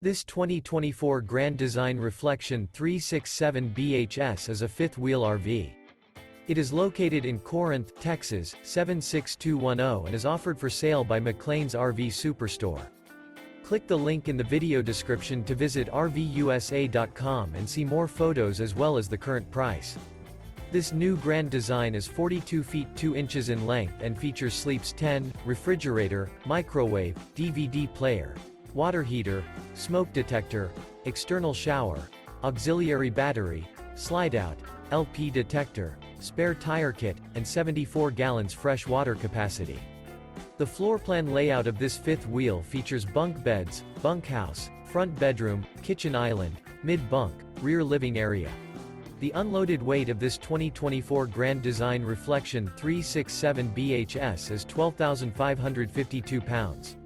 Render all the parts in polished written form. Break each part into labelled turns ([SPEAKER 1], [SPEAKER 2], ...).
[SPEAKER 1] This 2024 Grand Design Reflection 367 BHS is a fifth-wheel RV. It is located in Corinth, Texas, 76210 and is offered for sale by McClain's RV Superstore. Click the link in the video description to visit RVUSA.com and see more photos as well as the current price. This new Grand Design is 42 feet 2 inches in length and features sleeps 10, refrigerator, microwave, DVD player, water heater, smoke detector, external shower, auxiliary battery, slide-out, LP detector, spare tire kit, and 74 gallons fresh water capacity. The floor plan layout of this fifth wheel features bunk beds, bunkhouse, front bedroom, kitchen island, mid-bunk, rear living area. The unloaded weight of this 2024 Grand Design Reflection 367 BHS is 12,552 pounds.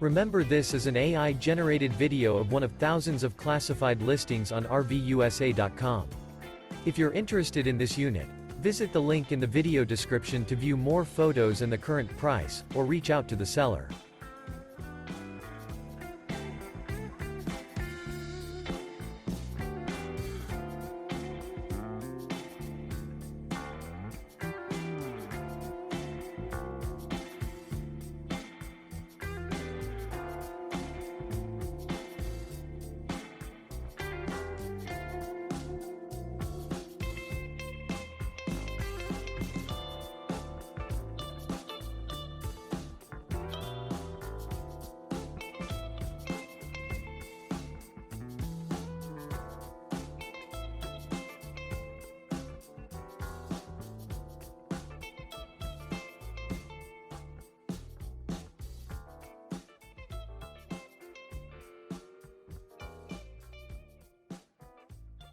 [SPEAKER 1] Remember, this is an AI-generated video of one of thousands of classified listings on RVUSA.com. If you're interested in this unit, visit the link in the video description to view more photos and the current price, or reach out to the seller.